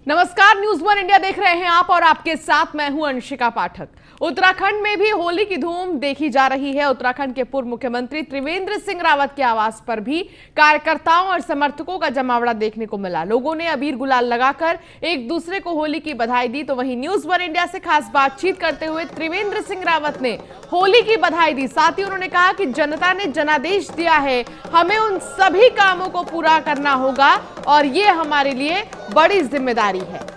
नमस्कार, news one India देख रहे हैं आप और आपके साथ मैं हूं अंशिका पाठक। उत्तराखंड में भी होली की धूम देखी जा रही है। उत्तराखंड के पूर्व मुख्यमंत्री त्रिवेंद्र सिंह रावत के आवास पर भी कार्यकर्ताओं और समर्थकों का जमावड़ा देखने को मिला। लोगों ने अबीर गुलाल लगाकर एक दूसरे को होली की बधाई दी। तो वहीं न्यूज़ वन इंडिया से खास बातचीत करते हुए त्रिवेंद्र सिंह रावत ने होली की बधाई दी। साथ ही उन्होंने कहा कि जनता ने जनादेश दिया है, हमें उन सभी कामों को पूरा करना होगा और ये हमारे लिए बड़ी जिम्मेदारी है।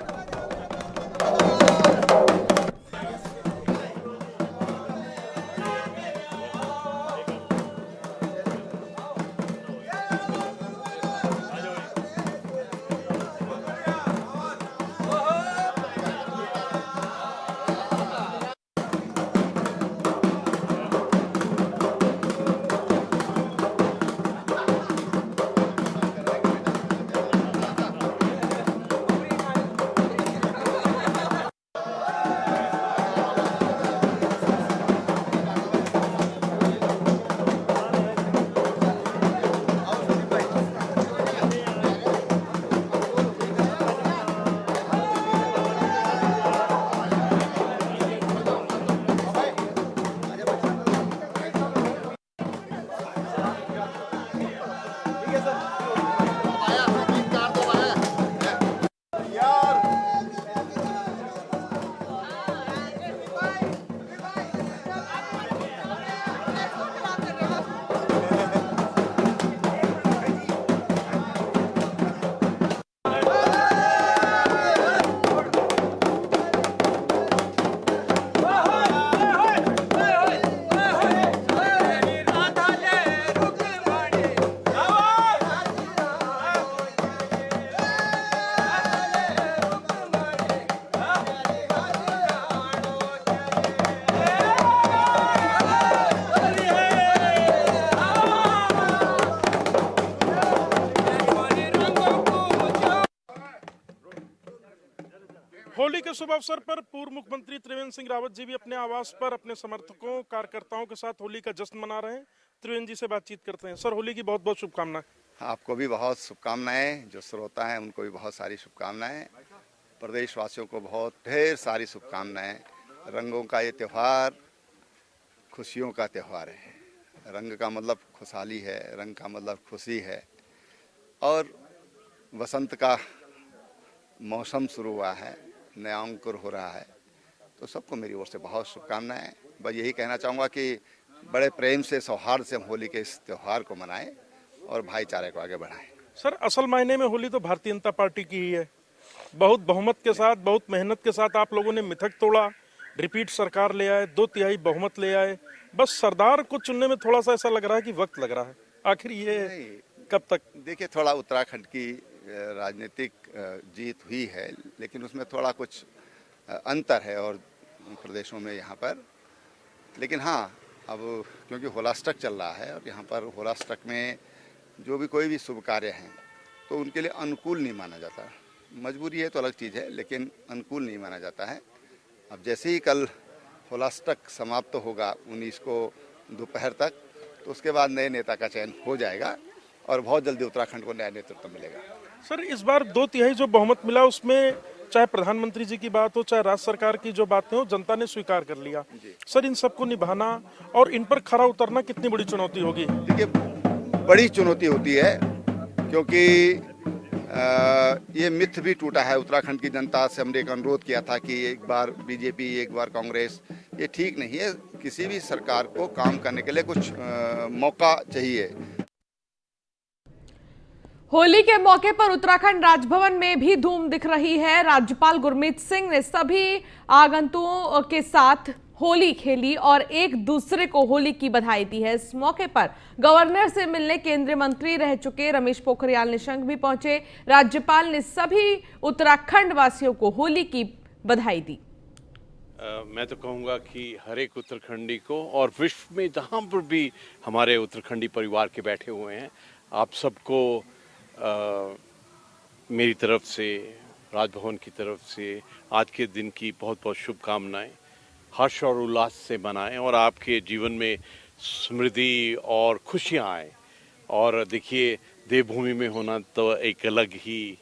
होली के शुभ अवसर पर पूर्व मुख्यमंत्री त्रिवेंद्र सिंह रावत जी भी अपने आवास पर अपने समर्थकों कार्यकर्ताओं के साथ होली का जश्न मना रहे हैं। त्रिवेंद्र जी से बातचीत करते हैं। सर, होली की बहुत बहुत शुभकामनाएं। आपको भी बहुत शुभकामनाएं। जो श्रोता हैं उनको भी बहुत सारी शुभकामनाएं। प्रदेशवासियों को बहुत ढेर सारी शुभकामनाएं। रंगों का ये त्यौहार खुशियों का त्यौहार है। रंग का मतलब खुशहाली है, रंग का मतलब खुशी है और वसंत का मौसम शुरू हुआ है, नया अंकुर हो रहा है। तो सबको मेरी ओर से बहुत शुभकामनाएं। बस यही कहना चाहूँगा कि बड़े प्रेम से, सौहार्द से हम होली के इस त्यौहार को मनाएं और भाईचारे को आगे बढ़ाएं। सर, असल मायने में होली तो भारतीय जनता पार्टी की ही है। बहुत बहुमत के साथ, बहुत मेहनत के साथ आप लोगों ने मिथक तोड़ा, रिपीट सरकार ले आए, 2/3 बहुमत ले आए। बस सरदार को चुनने में थोड़ा सा ऐसा लग रहा है कि वक्त लग रहा है। आखिर ये कब तक? देखिए, थोड़ा उत्तराखंड की राजनीतिक जीत हुई है, लेकिन उसमें थोड़ा कुछ अंतर है और प्रदेशों में यहाँ पर। लेकिन हाँ, अब क्योंकि होलाष्टक चल रहा है और यहाँ पर होलाष्टक में जो भी कोई भी शुभ कार्य हैं तो उनके लिए अनुकूल नहीं माना जाता। मजबूरी है तो अलग चीज़ है, लेकिन अनुकूल नहीं माना जाता है। अब जैसे ही कल होलाष्टक समाप्त होगा 19 को दोपहर तक, तो उसके बाद नए नेता का चयन हो जाएगा और बहुत जल्दी उत्तराखंड को नया नेतृत्व मिलेगा। सर, इस बार 2/3 जो बहुमत मिला उसमें चाहे प्रधानमंत्री जी की बात हो, चाहे राज्य सरकार की जो बातें हो, जनता ने स्वीकार कर लिया। सर, इन सबको निभाना और इन पर खरा उतरना कितनी बड़ी चुनौती होगी? देखिए, बड़ी चुनौती होती है क्योंकि ये मिथ भी टूटा है। उत्तराखंड की जनता से हमने एक अनुरोध किया था कि एक बार बीजेपी, एक बार कांग्रेस। ये ठीक नहीं है। किसी भी सरकार को काम करने के लिए कुछ मौका चाहिए। होली के मौके पर उत्तराखंड राजभवन में भी धूम दिख रही है। राज्यपाल गुरमीत सिंह ने सभी आगंतुकों के साथ होली खेली और एक दूसरे को होली की बधाई दी है। इस मौके पर गवर्नर से मिलने केंद्रीय मंत्री रह चुके रमेश पोखरियाल निशंक भी पहुंचे। राज्यपाल ने सभी उत्तराखंड वासियों को होली की बधाई दी। मैं तो कहूँगा कि हर एक उत्तराखंडी को और विश्व में जहाँ पर भी हमारे उत्तराखंडी परिवार के बैठे हुए हैं, आप सबको मेरी तरफ से, राजभवन की तरफ से आज के दिन की बहुत बहुत शुभकामनाएं। हर्ष और उल्लास से मनाएं और आपके जीवन में समृद्धि और खुशियां आए। और देखिए, देवभूमि में होना तो एक अलग ही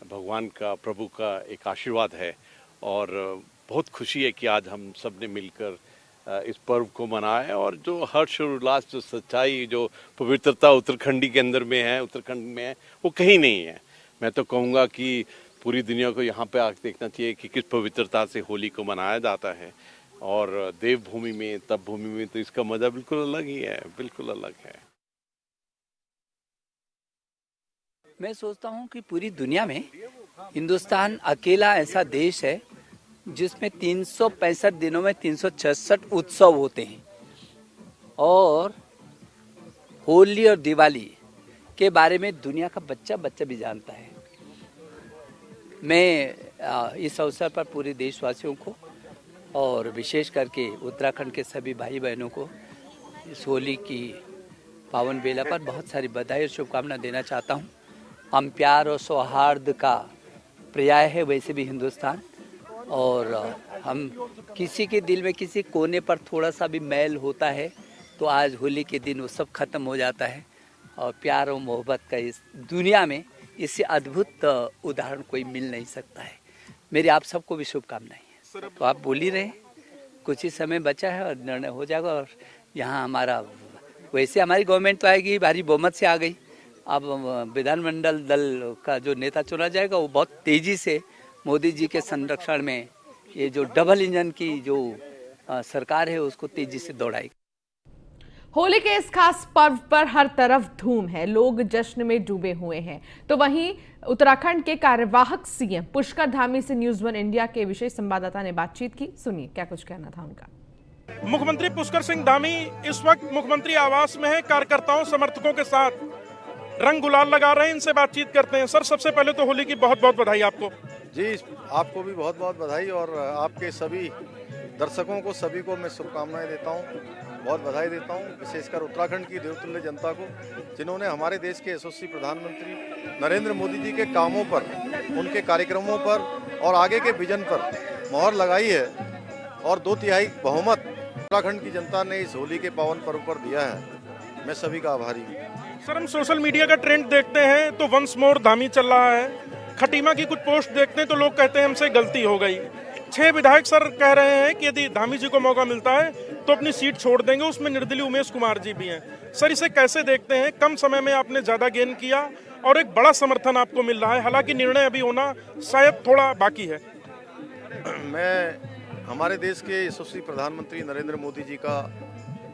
भगवान का, प्रभु का एक आशीर्वाद है और बहुत खुशी है कि आज हम सब ने मिलकर इस पर्व को मनाएं और जो हर्ष और उल्लास, जो सच्चाई, जो पवित्रता उत्तराखंडी के अंदर में है, उत्तराखंड में है, वो कहीं नहीं है। मैं तो कहूँगा कि पूरी दुनिया को यहाँ पे आकर देखना चाहिए कि किस पवित्रता से होली को मनाया जाता है और देवभूमि में, तप भूमि में तो इसका मजा बिल्कुल अलग ही है, बिल्कुल अलग है। मैं सोचता हूँ कि पूरी दुनिया में हिंदुस्तान अकेला ऐसा देश है जिसमें 365 दिनों में 366 उत्सव होते हैं और होली और दिवाली के बारे में दुनिया का बच्चा भी जानता है। मैं इस अवसर पर पूरे देशवासियों को और विशेष करके उत्तराखंड के सभी भाई बहनों को इस होली की पावन बेला पर बहुत सारी बधाई और शुभकामनाएं देना चाहता हूं। हम प्यार और सौहार्द का पर्याय है वैसे भी हिंदुस्तान, और हम किसी के दिल में किसी कोने पर थोड़ा सा भी मैल होता है तो आज होली के दिन वो सब खत्म हो जाता है और प्यार और मोहब्बत का इस दुनिया में इससे अद्भुत उदाहरण कोई मिल नहीं सकता है। मेरी आप सबको भी शुभकामनाएं हैं। तो आप बोल ही रहे, कुछ ही समय बचा है और निर्णय हो जाएगा। और यहाँ हमारा वैसे हमारी गवर्नमेंट तो आएगी, भारी बहुमत से आ गई। अब विधानमंडल दल का जो नेता चुना जाएगा वो बहुत तेजी से मोदी जी के संरक्षण में ये जो डबल इंजन की जो सरकार है उसको तेजी से दौड़ाएगी। होली के इस खास पर्व पर हर तरफ धूम है, लोग जश्न में डूबे हुए हैं। तो वहीं उत्तराखंड के कार्यवाहक सीएम पुष्कर धामी से न्यूज़ 1 इंडिया के विशेष संवाददाता ने बातचीत की। सुनिए क्या कुछ कहना था उनका। मुख्यमंत्री पुष्कर सिंह धामी इस वक्त मुख्यमंत्री आवास में है, कार्यकर्ताओं समर्थकों के साथ रंग गुलाल लगा रहे हैं। इनसे बातचीत करते हैं। सर, सबसे पहले तो होली की बहुत बहुत बधाई आपको। जी, आपको भी बहुत बहुत बधाई और आपके सभी दर्शकों को, सभी को मैं शुभकामनाएं देता हूं, बहुत बधाई देता हूं, विशेषकर उत्तराखंड की देवतुल्य जनता को, जिन्होंने हमारे देश के यशस्वी प्रधानमंत्री नरेंद्र मोदी जी के कामों पर, उनके कार्यक्रमों पर और आगे के विजन पर मोहर लगाई है और 2/3 बहुमत उत्तराखंड की जनता ने इस होली के पावन पर्व पर दिया है। मैं सभी का आभारी हूँ। सर, हम सोशल मीडिया का ट्रेंड देखते हैं तो वंस मोर धामी चल रहा है। खटीमा की कुछ पोस्ट देखते हैं तो लोग कहते हैं हमसे गलती हो गई। 6 विधायक सर कह रहे हैं कि यदि धामी जी को मौका मिलता है तो अपनी सीट छोड़ देंगे, उसमें निर्दलीय उमेश कुमार जी भी हैं। सर, इसे कैसे देखते हैं? कम समय में आपने ज्यादा गेन किया और एक बड़ा समर्थन आपको मिल रहा है, हालांकि निर्णय अभी होना शायद थोड़ा बाकी है। मैं हमारे देश के यशस्वी प्रधानमंत्री नरेंद्र मोदी जी का,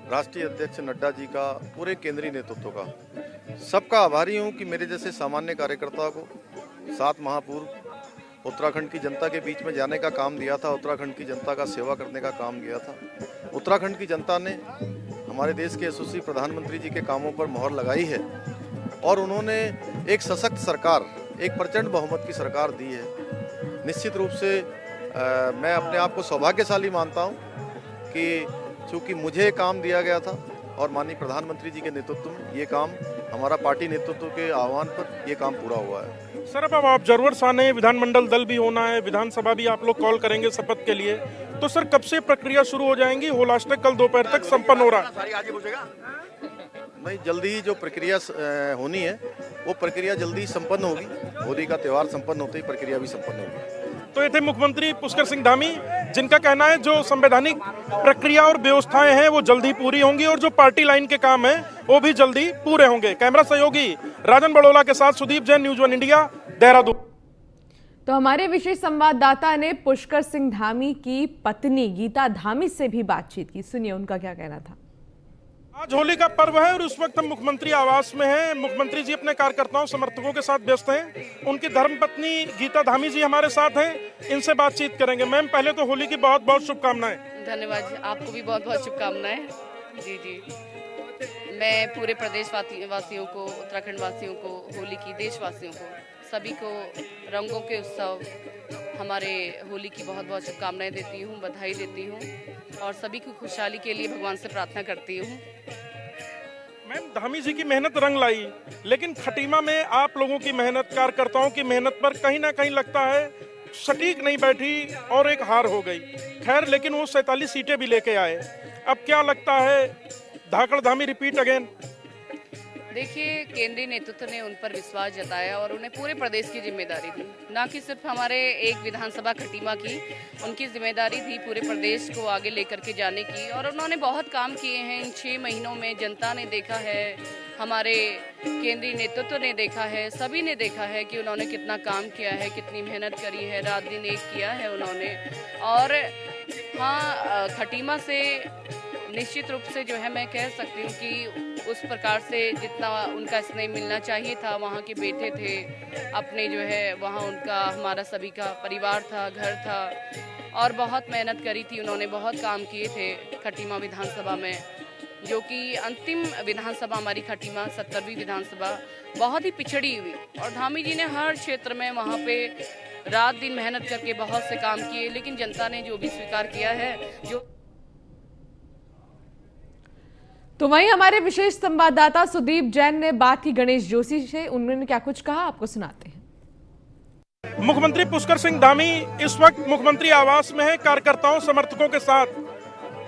राष्ट्रीय अध्यक्ष नड्डा जी का, पूरे केंद्रीय नेतृत्व का सबका आभारी हूं कि मेरे जैसे सामान्य कार्यकर्ता को 7 माह पूर्व उत्तराखंड की जनता के बीच में जाने का काम दिया था, उत्तराखंड की जनता का सेवा करने का काम किया था। उत्तराखंड की जनता ने हमारे देश के यशस्वी प्रधानमंत्री जी के कामों पर मोहर लगाई है और उन्होंने एक सशक्त सरकार, एक प्रचंड बहुमत की सरकार दी है। निश्चित रूप से मैं अपने आप को सौभाग्यशाली मानता हूँ कि चूँकि मुझे काम दिया गया था और माननीय प्रधानमंत्री जी के नेतृत्व में ये काम, हमारा पार्टी नेतृत्व के आह्वान पर ये काम पूरा हुआ है। सर, अब ऑब्जर्वर्स आने, विधानमंडल दल भी होना है, विधानसभा भी आप लोग कॉल करेंगे शपथ के लिए, तो सर कब से प्रक्रिया शुरू हो जाएंगी? होलाष्टक कल दोपहर तक संपन्न हो रहा है। नहीं, जल्दी ही जो प्रक्रिया होनी है वो प्रक्रिया जल्दी संपन्न होगी। होली का त्यौहार संपन्न होते ही प्रक्रिया भी संपन्न होगी। तो ये थे मुख्यमंत्री पुष्कर सिंह धामी, जिनका कहना है जो संवैधानिक प्रक्रिया और व्यवस्थाएं हैं वो जल्दी पूरी होंगी और जो पार्टी लाइन के काम है वो भी जल्दी पूरे होंगे। कैमरा सहयोगी राजन बड़ोला के साथ सुदीप जैन, न्यूज़ 1 इंडिया, देहरादून। तो हमारे विशेष संवाददाता ने पुष्कर सिंह धामी की पत्नी गीता धामी से भी बातचीत की। सुनिए उनका क्या कहना था। आज होली का पर्व है और उस वक्त हम मुख्यमंत्री आवास में हैं। मुख्यमंत्री जी अपने कार्यकर्ताओं समर्थकों के साथ व्यस्त हैं। उनकी धर्मपत्नी गीता धामी जी हमारे साथ हैं, इनसे बातचीत करेंगे। मैम, पहले तो होली की बहुत बहुत शुभकामनाएं। धन्यवाद जी, आपको भी बहुत बहुत शुभकामनाएं। जी जी, मैं पूरे प्रदेश वासियों को, उत्तराखंड वासियों को, होली की, देशवासियों को, सभी को रंगों के उत्सव, हमारे होली की बहुत बहुत शुभकामनाएं देती हूँ, बधाई देती हूँ और सभी की खुशहाली के लिए भगवान से प्रार्थना करती हूँ। मैम, धामी जी की मेहनत रंग लाई, लेकिन खटीमा में आप लोगों की मेहनत, कार्यकर्ताओं की मेहनत पर कहीं ना कहीं लगता है सटीक नहीं बैठी और एक हार हो गई। खैर, लेकिन वो 47 सीटें भी लेके आए। अब क्या लगता है, धाकड़ धामी रिपीट अगेन? देखिए, केंद्रीय नेतृत्व ने उन पर विश्वास जताया और उन्हें पूरे प्रदेश की जिम्मेदारी दी, ना कि सिर्फ हमारे एक विधानसभा खटीमा की। उनकी जिम्मेदारी थी पूरे प्रदेश को आगे लेकर के जाने की, और उन्होंने बहुत काम किए हैं इन 6 महीनों में। जनता ने देखा है, हमारे केंद्रीय नेतृत्व ने देखा है, सभी ने देखा है कि उन्होंने कितना काम किया है, कितनी मेहनत करी है, रात दिन एक किया है उन्होंने। और हाँ, खटीमा से निश्चित रूप से जो है मैं कह सकती हूँ कि उस प्रकार से जितना उनका स्नेह मिलना चाहिए था, वहाँ के बेटे थे अपने, जो है वहाँ उनका, हमारा सभी का परिवार था, घर था, और बहुत मेहनत करी थी उन्होंने, बहुत काम किए थे खटीमा विधानसभा में, जो कि अंतिम विधानसभा हमारी खटीमा 70वीं विधानसभा बहुत ही पिछड़ी हुई। और धामी जी ने हर क्षेत्र में वहाँ पे रात दिन मेहनत करके बहुत से काम किए, लेकिन जनता ने जो भी स्वीकार किया है, जो तो वहीं हमारे विशेष संवाददाता सुदीप जैन ने बात की गणेश जोशी से। उन्होंने क्या कुछ कहा, आपको सुनाते हैं। मुख्यमंत्री पुष्कर सिंह धामी इस वक्त मुख्यमंत्री आवास में है, कार्यकर्ताओं समर्थकों के साथ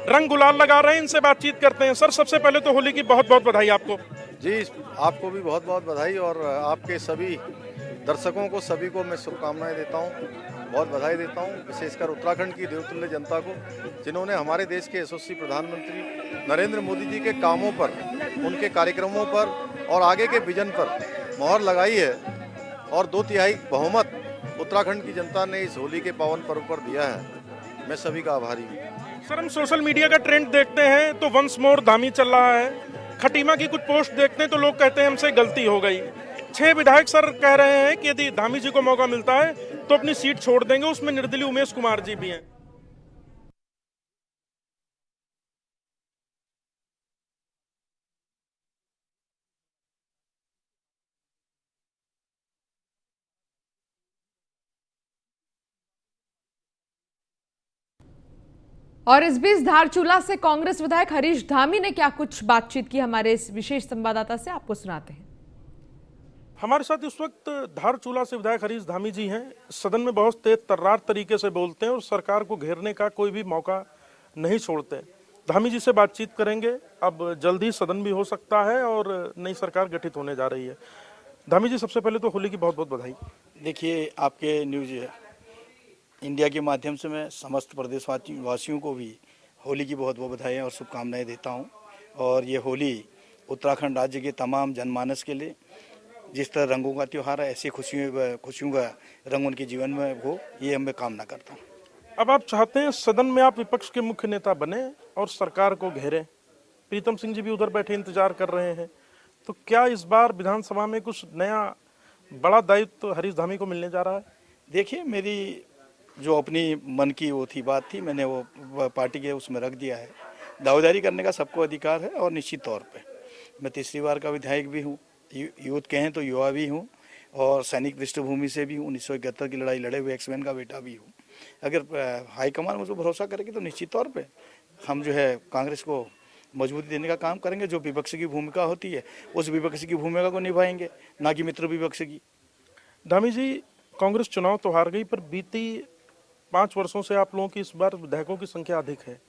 रंग गुलाल लगा रहे हैं, इनसे बातचीत करते हैं। सर, सबसे पहले तो होली की बहुत बहुत बधाई आपको। जी, आपको भी बहुत बहुत बधाई, और आपके सभी दर्शकों को, सभी को मैं शुभकामनाएं देता हूं, बहुत बधाई देता हूं, विशेषकर उत्तराखंड की देवतुल्य जनता को, जिन्होंने हमारे देश के यशस्वी प्रधानमंत्री नरेंद्र मोदी जी के कामों पर, उनके कार्यक्रमों पर और आगे के विजन पर मोहर लगाई है, और 2/3 बहुमत उत्तराखंड की जनता ने इस होली के पावन पर्व पर दिया है। मैं सभी का आभारी हूँ। सर, हम सोशल मीडिया का ट्रेंड देखते हैं तो वंस मोर धामी चल रहा है। खटीमा की कुछ पोस्ट देखते हैं तो लोग कहते हैं हमसे गलती हो गई। 6 विधायक सर कह रहे हैं कि यदि धामी जी को मौका मिलता है तो अपनी सीट छोड़ देंगे, उसमें निर्दलीय उमेश कुमार जी भी हैं। और इस बीच धारचूला से कांग्रेस विधायक हरीश धामी ने क्या कुछ बातचीत की, हमारे इस विशेष संवाददाता से आपको सुनाते हैं। हमारे साथ इस वक्त धारचूला से विधायक हरीश धामी जी हैं। सदन में बहुत तेज तर्रार तरीके से बोलते हैं और सरकार को घेरने का कोई भी मौका नहीं छोड़ते। धामी जी से बातचीत करेंगे। अब जल्द ही सदन भी हो सकता है और नई सरकार गठित होने जा रही है। धामी जी, सबसे पहले तो होली की बहुत बहुत बधाई। देखिए, आपके न्यूज़ इंडिया के माध्यम से मैं समस्त प्रदेश वासियों को भी होली की बहुत बहुत बधाई और शुभकामनाएं देता हूं। और ये होली उत्तराखंड राज्य के तमाम जनमानस के लिए जिस तरह रंगों का त्यौहार है, ऐसी खुशियों का रंग उनके जीवन में हो, ये मैं कामना करता हूँ। अब आप चाहते हैं सदन में आप विपक्ष के मुख्य नेता बने और सरकार को घेरें। प्रीतम सिंह जी भी उधर बैठे इंतजार कर रहे हैं, तो क्या इस बार विधानसभा में कुछ नया बड़ा दायित्व हरीश धामी को मिलने जा रहा है? देखिए, मेरी जो अपनी मन की वो थी बात थी, मैंने वो पार्टी के उसमें रख दिया है। दावेदारी करने का सबको अधिकार है, और निश्चित तौर पे मैं तीसरी बार का विधायक भी हूँ, यूथ कहें तो युवा भी हूँ, और सैनिक पृष्ठभूमि से भी हूँ। 1971 की लड़ाई लड़े हुए एक्समैन का बेटा भी हूँ। अगर हाईकमान मुझे भरोसा करेगी तो निश्चित तौर पे हम जो है कांग्रेस को मजबूती देने का काम करेंगे। जो विपक्ष की भूमिका होती है उस विपक्ष की भूमिका को निभाएंगे, ना कि मित्र विपक्ष की। धामी जी, कांग्रेस चुनाव तो हार गई, पर बीती 5 वर्षों से आप लोगों की इस बार विधायकों की संख्या अधिक है।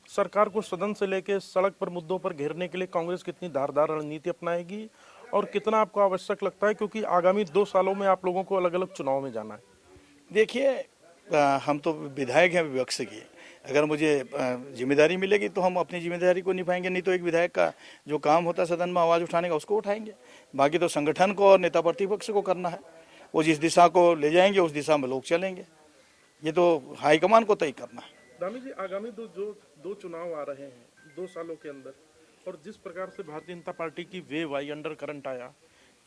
सरकार को सदन से लेकर सड़क पर मुद्दों पर घेरने के लिए कांग्रेस कितनी धारदार रणनीति अपनाएगी और कितना आपको आवश्यक लगता है, क्योंकि आगामी 2 सालों में आप लोगों को अलग अलग चुनाव में जाना है? देखिए, हम तो विधायक हैं विपक्ष की। अगर मुझे जिम्मेदारी मिलेगी तो हम अपनी जिम्मेदारी को निभाएंगे, नहीं तो एक विधायक का जो काम होता है सदन में आवाज़ उठाने का, उसको उठाएंगे। बाकी तो संगठन को और नेता प्रतिपक्ष को करना है। वो जिस दिशा को ले जाएंगे उस दिशा में लोग चलेंगे। ये तो हाईकमान को तय करना है। दामी जी, आगामी दो चुनाव आ रहे हैं 2 सालों के अंदर, और जिस प्रकार से भारतीय जनता पार्टी की वेव आई, अंडर करंट आया,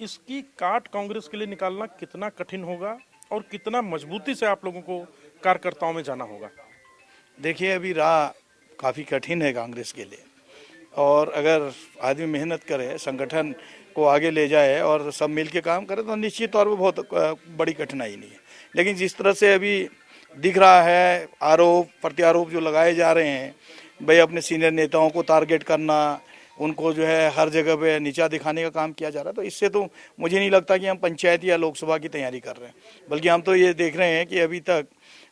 इसकी काट कांग्रेस के लिए निकालना कितना कठिन होगा और कितना मजबूती से आप लोगों को कार्यकर्ताओं में जाना होगा? देखिए, अभी राह काफ़ी कठिन है कांग्रेस के लिए, और अगर आदमी मेहनत करे, संगठन को आगे ले जाए और सब मिल के काम करे तो निश्चित तौर पर बहुत बड़ी कठिनाई नहीं है। लेकिन जिस तरह से अभी दिख रहा है, आरोप प्रत्यारोप जो लगाए जा रहे हैं, भाई अपने सीनियर नेताओं को टारगेट करना, उनको जो है हर जगह पे नीचा दिखाने का काम किया जा रहा है, तो इससे तो मुझे नहीं लगता कि हम पंचायत या लोकसभा की तैयारी कर रहे हैं। बल्कि हम तो ये देख रहे हैं कि अभी तक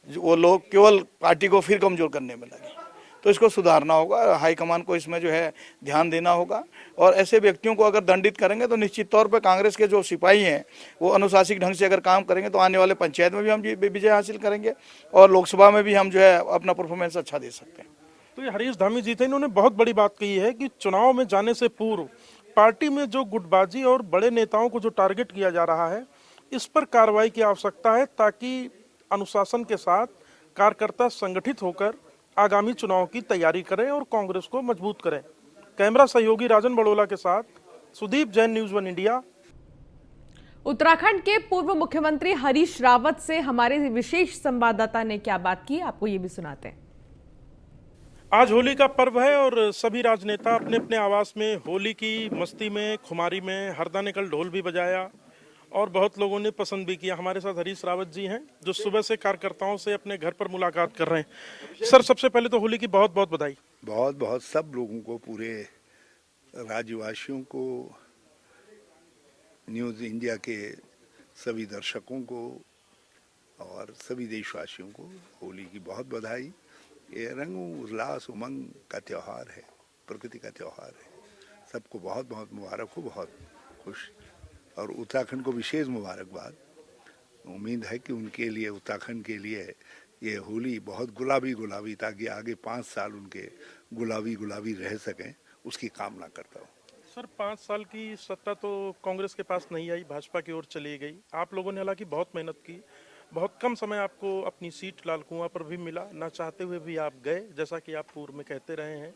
वो लोग केवल पार्टी को फिर कमज़ोर करने में लगे। तो इसको सुधारना होगा। हाईकमान को इसमें जो है ध्यान देना होगा और ऐसे व्यक्तियों को अगर दंडित करेंगे तो निश्चित तौर पर कांग्रेस के जो सिपाही हैं वो अनुशासित ढंग से अगर काम करेंगे तो आने वाले पंचायत में भी हम विजय हासिल करेंगे और लोकसभा में भी हम जो है अपना परफॉर्मेंस अच्छा दे सकते हैं। तो ये हरीश धामी जी थे, इन्होंने बहुत बड़ी बात कही है कि चुनाव में जाने से पूर्व पार्टी में जो गुटबाजी और बड़े नेताओं को जो टारगेट किया जा रहा है इस पर कार्रवाई की आवश्यकता है ताकि अनुशासन के साथ कार्यकर्ता संगठित होकर आगामी चुनाव की तैयारी करें और कांग्रेस को मजबूत करें। कैमरा सहयोगी राजन बड़ोला के साथ सुदीप जैन, न्यूज़ 1 इंडिया। उत्तराखंड के पूर्व मुख्यमंत्री हरीश रावत से हमारे विशेष संवाददाता ने क्या बात की, आपको ये भी सुनाते हैं। आज होली का पर्व है और सभी राजनेता अपने अपने आवास में होली की मस्ती में, खुमारी में हरदा ने कल ढोल भी बजाया और बहुत लोगों ने पसंद भी किया। हमारे साथ हरीश रावत जी हैं जो सुबह से कार्यकर्ताओं से अपने घर पर मुलाकात कर रहे हैं। सर, सबसे पहले तो होली की बहुत बहुत बधाई। बहुत बहुत सब लोगों को, पूरे राज्यवासियों को, न्यूज़ इंडिया के सभी दर्शकों को और सभी देशवासियों को होली की बहुत बधाई। ये रंग उल्लास उमंग का त्यौहार है, प्रकृति का त्यौहार है। सबको बहुत बहुत मुबारक हो, बहुत खुश, और उत्तराखंड को विशेष मुबारकबाद। उम्मीद है कि उनके लिए, उत्तराखंड के लिए ये होली बहुत गुलाबी गुलाबी, ताकि आगे 5 साल उनके गुलाबी गुलाबी रह सकें, उसकी कामना करता हूँ। सर, 5 साल की सत्ता तो कांग्रेस के पास नहीं आई, भाजपा की ओर चली गई। आप लोगों ने हालांकि बहुत मेहनत की, बहुत कम समय आपको अपनी सीट लाल कुआं पर भी मिला, ना चाहते हुए भी आप गए, जैसा कि आप पूर्व में कहते रहे हैं।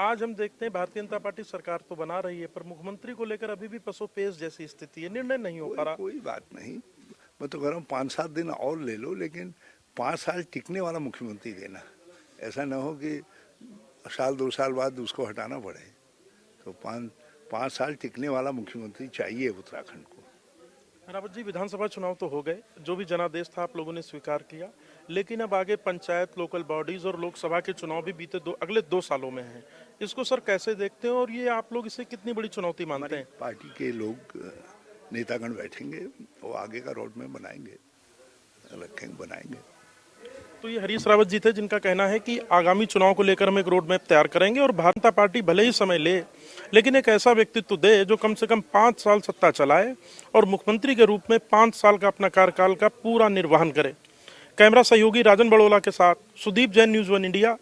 आज हम देखते हैं भारतीय जनता पार्टी सरकार तो बना रही है पर मुख्यमंत्री को लेकर अभी भी पसोपेश जैसी स्थिति है, निर्णय नहीं हो पा रहा। कोई बात नहीं, मैं तो कह रहा हूँ 5-7 दिन और ले लो, लेकिन 5 साल टिकने वाला मुख्यमंत्री देना। ऐसा ना हो कि साल 2 साल बाद उसको हटाना पड़े। तो 5 साल टिकने वाला मुख्यमंत्री चाहिए उत्तराखंड को। रावत जी, विधानसभा चुनाव तो हो गए, जो भी जनादेश था आप लोगों ने स्वीकार किया, लेकिन अब आगे पंचायत, लोकल बॉडीज और लोकसभा के चुनाव भी बीते अगले 2 सालों में हैं। इसको सर कैसे देखते हैं और ये आप लोग इसे कितनी बड़ी चुनौती मानते हैं? पार्टी के लोग, नेतागण बैठेंगे, वो आगे का रोड मैप बनाएंगे, बनाएंगे। तो ये हरीश रावत जी थे जिनका कहना है कि आगामी चुनाव को लेकर हम एक रोड मैप तैयार करेंगे और भारतीय जनता पार्टी भले ही समय ले, लेकिन एक ऐसा व्यक्तित्व दे जो कम से कम 5 साल सत्ता चलाए और मुख्यमंत्री के रूप में 5 साल का अपना कार्यकाल का पूरा निर्वहन करे। कैमरा सहयोगी राजन बड़ोला के साथ सुदीप जैन, न्यूज़ 1 इंडिया।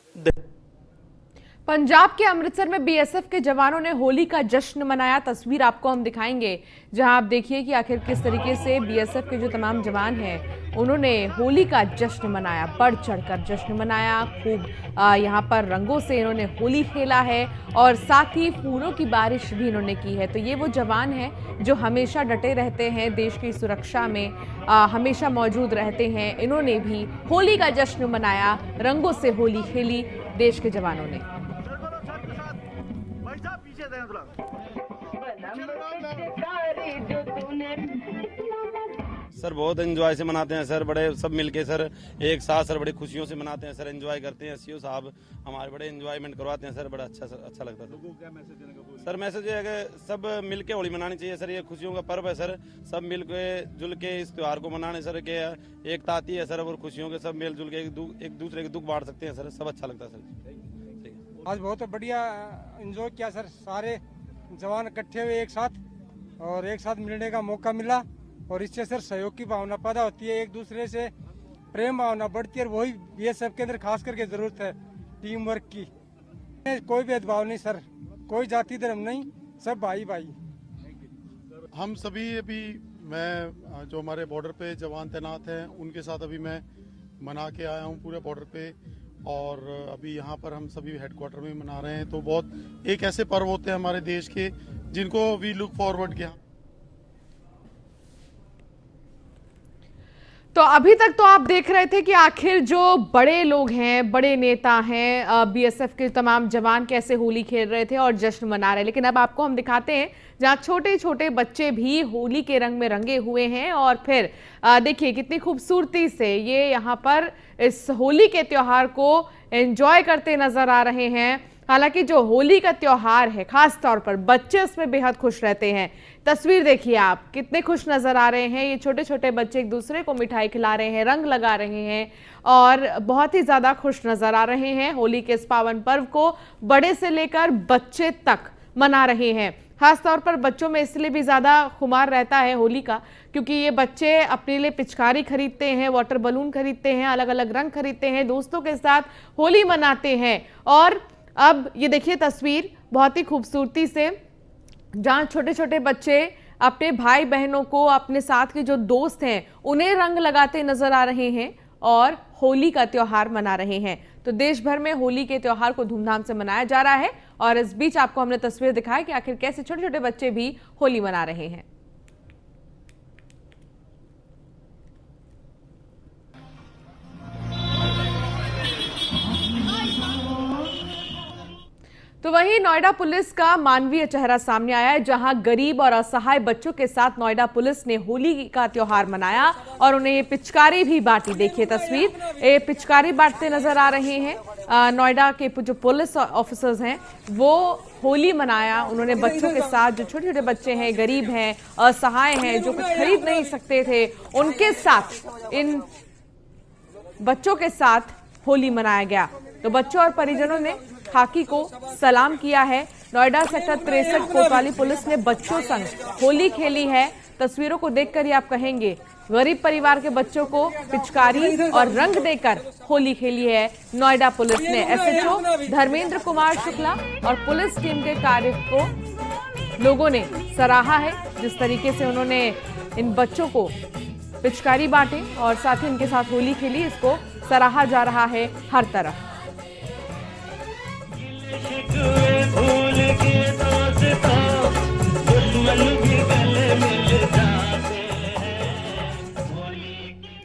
पंजाब के अमृतसर में बीएसएफ के जवानों ने होली का जश्न मनाया। तस्वीर आपको हम दिखाएंगे जहां आप देखिए कि आखिर किस तरीके से बीएसएफ के जो तमाम जवान हैं उन्होंने होली का जश्न मनाया, बढ़ चढ़कर जश्न मनाया। खूब यहां पर रंगों से इन्होंने होली खेला है और साथ ही फूलों की बारिश भी इन्होंने की है। तो ये वो जवान हैं जो हमेशा डटे रहते हैं, देश की सुरक्षा में हमेशा मौजूद रहते हैं। इन्होंने भी होली का जश्न मनाया, रंगों से होली खेली देश के जवानों ने। सर बहुत एंजॉय से मनाते हैं सर, बड़े सब मिलके सर एक साथ सर बड़ी खुशियों से मनाते हैं सर, एंजॉय करते हैं। सीओ साहब हमारे बड़े एंजॉयमेंट करवाते हैं सर, बड़ा अच्छा सर, अच्छा लगता है सर। क्या मैसेज देने का सर? मैसेज है कि सब मिलके होली मनानी चाहिए सर, ये खुशियों का पर्व है सर, सब मिल के जुल के इस त्यौहार को मनाने सर के एकता आती है सर, और खुशियों के सब मिल जुल के एक दूसरे के दुख बांट सकते हैं सर, सब अच्छा लगता है सर। आज बहुत बढ़िया एंजॉय किया सर, सारे जवान इकट्ठे हुए एक साथ और एक साथ मिलने का मौका मिला और इससे सर सहयोग की भावना पैदा होती है, एक दूसरे से प्रेम भावना बढ़ती है और वही बीएसएफ के अंदर खास करके जरूरत है टीम वर्क की। कोई भेदभाव नहीं सर, कोई जाति धर्म नहीं, सब भाई भाई। हम सभी अभी, मैं जो हमारे बॉर्डर पे जवान तैनात हैं उनके साथ अभी मैं मना के आया हूँ पूरे बॉर्डर पे, और अभी यहाँ पर हम सभी हेडक्वार्टर में मना रहे हैं। तो बहुत एक ऐसे पर्व होते हैं हमारे देश के जिनको वी लुक फॉरवर्ड किया। तो अभी तक तो आप देख रहे थे कि आखिर जो बड़े लोग हैं, बड़े नेता हैं, बीएसएफ के तमाम जवान कैसे होली खेल रहे थे और जश्न मना रहे हैं, लेकिन अब आपको हम दिखाते हैं जहाँ छोटे छोटे बच्चे भी होली के रंग में रंगे हुए हैं और फिर देखिए कितनी खूबसूरती से ये यहाँ पर इस होली के त्यौहार को एंजॉय करते नजर आ रहे हैं। हालांकि जो होली का त्योहार है, खास तौर पर बच्चे उसमें बेहद खुश रहते हैं। तस्वीर देखिए आप, कितने खुश नजर आ रहे हैं। ये छोटे छोटे बच्चे एक दूसरे को मिठाई खिला रहे हैं, रंग लगा रहे हैं और बहुत ही ज्यादा खुश नजर आ रहे हैं। होली के इस पावन पर्व को बड़े से लेकर बच्चे तक मना रहे हैं। खास तौर पर बच्चों में इसलिए भी ज्यादा खुमार रहता है होली का, क्योंकि ये बच्चे अपने लिए पिचकारी खरीदते हैं, वाटर बलून खरीदते हैं, अलग अलग रंग खरीदते हैं, दोस्तों के साथ होली मनाते हैं। और अब ये देखिए तस्वीर बहुत ही खूबसूरती से, जहां छोटे छोटे बच्चे अपने भाई बहनों को, अपने साथ के जो दोस्त हैं उन्हें रंग लगाते नजर आ रहे हैं और होली का त्योहार मना रहे हैं। तो देश भर में होली के त्योहार को धूमधाम से मनाया जा रहा है और इस बीच आपको हमने तस्वीर दिखाई कि आखिर कैसे छोटे छोटे बच्चे भी होली मना रहे हैं। तो वहीं नोएडा पुलिस का मानवीय चेहरा सामने आया है, जहां गरीब और असहाय बच्चों के साथ नोएडा पुलिस ने होली का त्योहार मनाया और उन्हें ये पिचकारी भी बांटी। देखिए तस्वीर, ये पिचकारी बांटते नजर आ रहे हैं। नोएडा के जो पुलिस ऑफिसर्स हैं वो होली मनाया उन्होंने बच्चों के साथ। जो छोटे छोटे बच्चे हैं, गरीब हैं, असहाय हैं, जो कुछ खरीद नहीं सकते थे, उनके साथ, इन बच्चों के साथ होली मनाया गया। तो बच्चों और परिजनों ने खाकी को सलाम किया है। नोएडा सेक्टर 63 कोतवाली पुलिस ने बच्चों संग होली खेली है। तस्वीरों को देखकर ही आप कहेंगे, गरीब परिवार के बच्चों को पिचकारी और रंग देकर होली खेली है नोएडा पुलिस ने। एसएचओ धर्मेंद्र कुमार शुक्ला और पुलिस टीम के कार्य को लोगों ने सराहा है। जिस तरीके से उन्होंने इन बच्चों को पिचकारी बांटे और साथ ही इनके साथ होली खेली, इसको सराहा जा रहा है हर तरफ।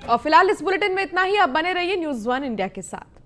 और फिलहाल इस बुलेटिन में इतना ही। आप बने रहिए न्यूज़ 1 इंडिया के साथ।